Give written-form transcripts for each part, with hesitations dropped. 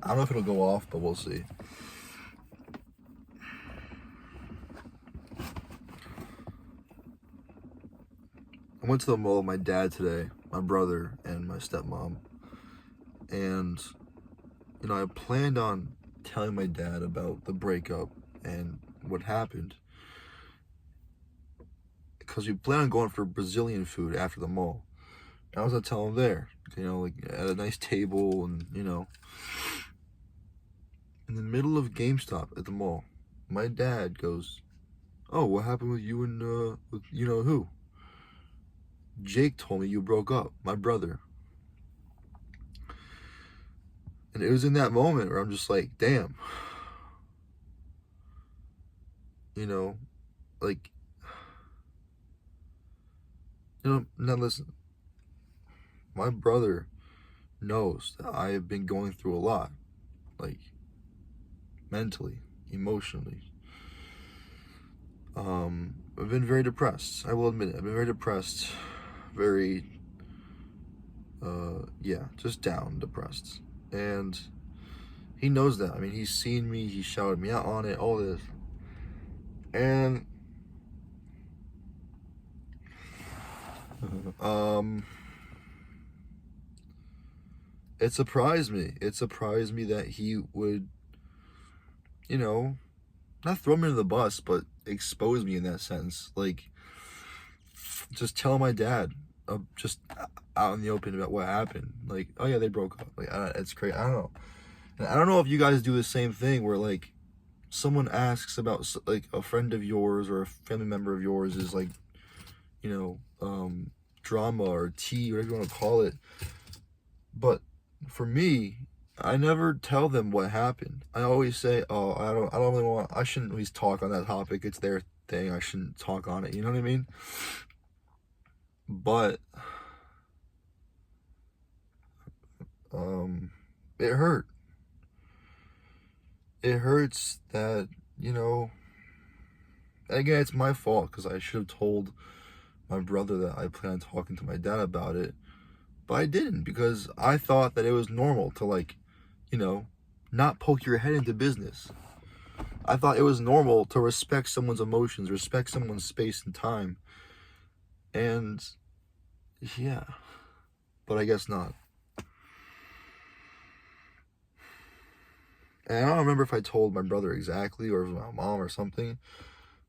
I don't know if it'll go off, but we'll see. I went to the mall with my dad today, my brother, and my stepmom. And, I planned on telling my dad about the breakup and what happened. Because we plan on going for Brazilian food after the mall. I was going to tell him there, like at a nice table and, in the middle of GameStop at the mall, my dad goes, "Oh, what happened with you and, with who? Jake told me you broke up, my brother." And it was in that moment where I'm just like, damn. Like, now listen, my brother knows that I have been going through a lot, like, mentally, emotionally. I've been very depressed. I will admit it. I've been very depressed, very, just down, depressed. And he knows that. I mean, he's seen me, he shouted me out on it, all this. And, it surprised me. It surprised me that he would, not throw me under the bus, but expose me in that sense. Like, just tell my dad, just out in the open about what happened. Like, oh yeah, they broke up. Like, it's crazy. I don't know. And I don't know if you guys do the same thing where, like, someone asks about, like, a friend of yours or a family member of yours is, like, drama or tea, whatever you want to call it. But for me, I never tell them what happened. I always say, "Oh, I don't really I shouldn't at least talk on that topic. It's their thing. I shouldn't talk on it." You know what I mean? But, it hurt. It hurts that, again, it's my fault because I should have told my brother that I plan on talking to my dad about it. But I didn't because I thought that it was normal to, like, not poke your head into business. I thought it was normal to respect someone's emotions, respect someone's space and time. And, yeah, but I guess not. And I don't remember if I told my brother exactly or if it was my mom or something.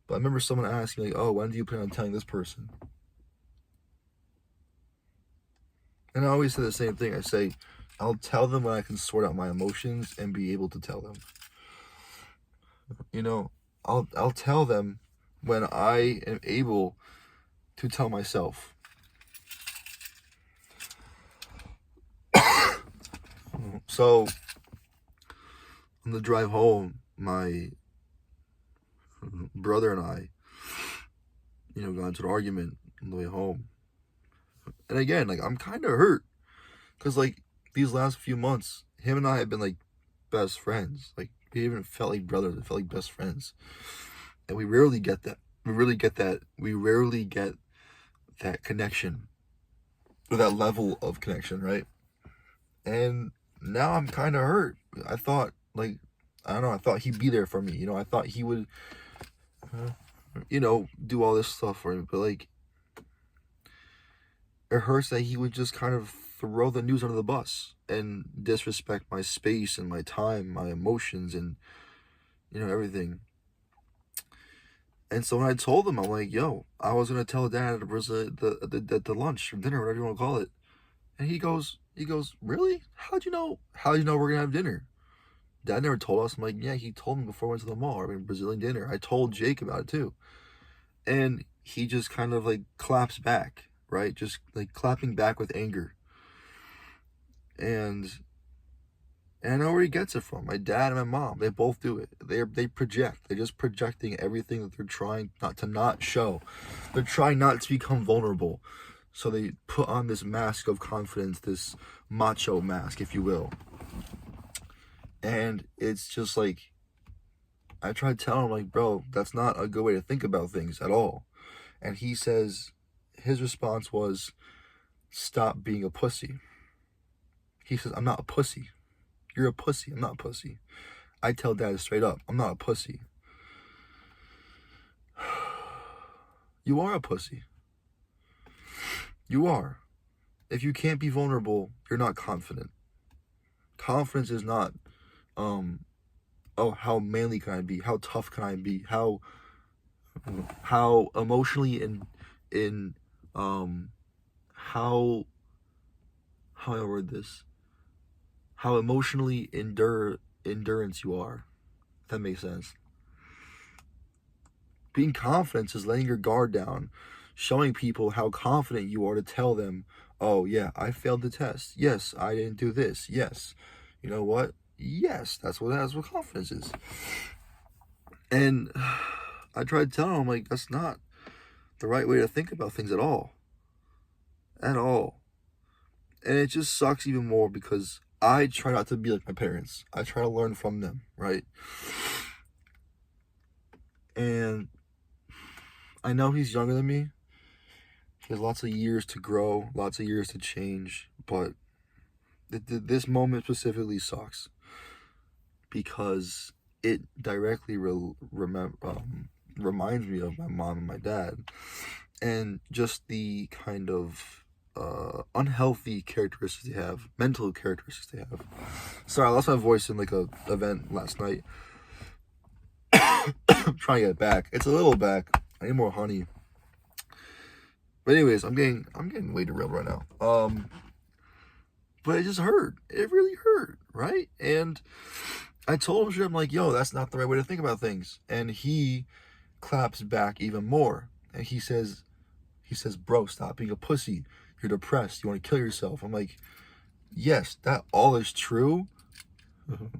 But I remember someone asking, like, "Oh, when do you plan on telling this person?" And I always say the same thing. I say, I'll tell them when I can sort out my emotions and be able to tell them. I'll tell them when I am able to tell myself. So, on the drive home, my brother and I, got into an argument on the way home. And again, like, I'm kind of hurt. Because, like, these last few months, him and I have been, like, best friends. Like, we even felt like brothers. We felt like best friends. And we rarely get that. We rarely get that connection. Or that level of connection, right? And now I'm kind of hurt. I thought, like, I don't know, I thought he'd be there for me. I thought he would, do all this stuff for me. But, like, it hurts that he would just kind of throw the news under the bus and disrespect my space and my time, my emotions, and, everything. And so when I told him, I'm like, "Yo, I was going to tell Dad at the lunch or dinner, whatever you want to call it." And he goes, "Really? How'd you know we're going to have dinner? Dad never told us." I'm like, "Yeah, he told me before I went to the mall. I mean, Brazilian dinner. I told Jake about it too." And he just kind of, like, claps back, right? Just, like, clapping back with anger. And I know where he gets it from. My dad and my mom, they both do it. They project. They're just projecting everything that they're trying not show. They're trying not to become vulnerable. So they put on this mask of confidence, this macho mask, if you will. And it's just like, I try to tell him, like, "Bro, that's not a good way to think about things at all." And he says, his response was, "Stop being a pussy." He says, "I'm not a pussy. You're a pussy. I'm not a pussy. I tell dad straight up, I'm not a pussy. You are a pussy. You are. If you can't be vulnerable, you're not confident. Confidence is not, oh, how manly can I be? How tough can I be? How emotionally how I word this? How emotionally endurance you are. If that makes sense. Being confident is letting your guard down, showing people how confident you are to tell them, oh yeah, I failed the test. Yes, I didn't do this. Yes. You know what? Yes, that's what confidence is. And I tried telling him, like, that's not the right way to think about things at all. At all. And it just sucks even more because I try not to be like my parents. I try to learn from them, right? And I know he's younger than me. He has lots of years to grow, lots of years to change, but this moment specifically sucks because it directly reminds me of my mom and my dad, and just the kind of unhealthy characteristics they have, mental characteristics they have. Sorry, I lost my voice in like a event last night. I'm trying to get it back. It's a little back. I need more honey. But anyways, I'm getting way derailed right now. But it just hurt. It really hurt, right? And I told him, I'm like, yo, that's not the right way to think about things. And he claps back even more. And he says, bro, stop being a pussy. You're depressed. You want to kill yourself. I'm like, yes, that all is true.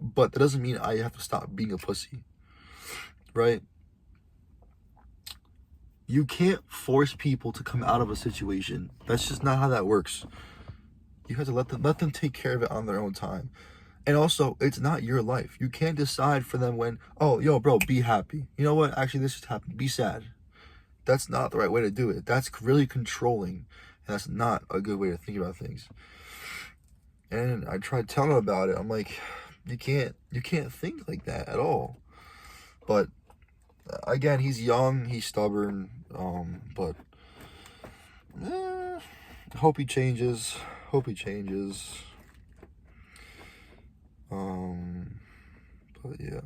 But that doesn't mean I have to stop being a pussy. Right? You can't force people to come out of a situation. That's just not how that works. You have to let them take care of it on their own time. And also, it's not your life. You can't decide for them when, oh, yo, bro, be happy. You know what? Actually, this just happened. Be sad. That's not the right way to do it. That's really controlling. And that's not a good way to think about things. And I tried telling him about it. I'm like, you can't think like that at all. But again, he's young, he's stubborn, but hope he changes. But yeah.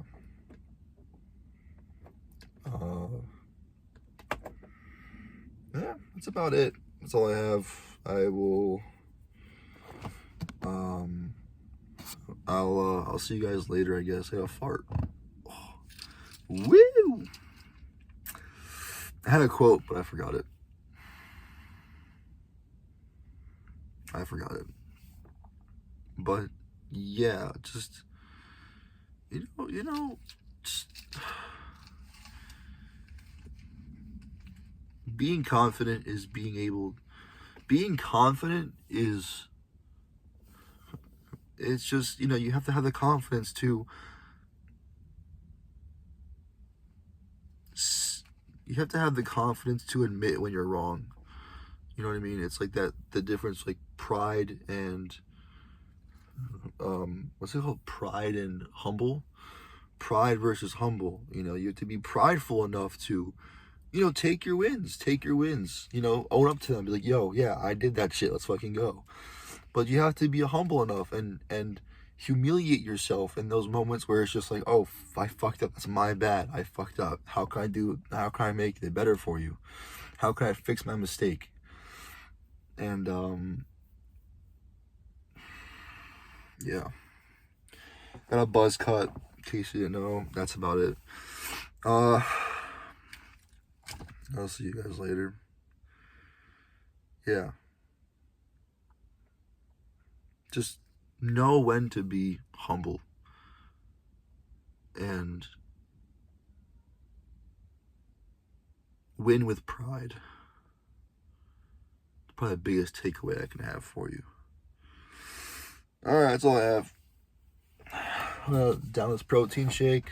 Yeah, that's about it. That's all I have. I will I'll see you guys later, I guess. I got a fart. Oh. Woo! I had a quote, but I forgot it. But yeah, just you know, just being confident is it's just, you have to have the confidence to admit when you're wrong. You know what I mean? It's like that, the difference, like pride and what's it called? Pride and humble. Pride versus humble. You have to be prideful enough to, take your wins. Own up to them. Be like, yo, yeah, I did that shit. Let's fucking go. But you have to be humble enough and humiliate yourself in those moments where it's just like, oh, I fucked up. That's my bad. I fucked up. How can I make it better for you? How can I fix my mistake? And yeah, got a buzz cut, in case you didn't know. That's about it. I'll see you guys later. Yeah, just know when to be humble and win with pride. It's probably the biggest takeaway I can have for you. All right, that's all I have. I'm gonna down this protein shake,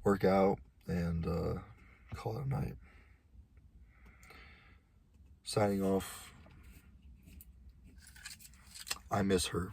work out, and call it a night. Signing off. I miss her.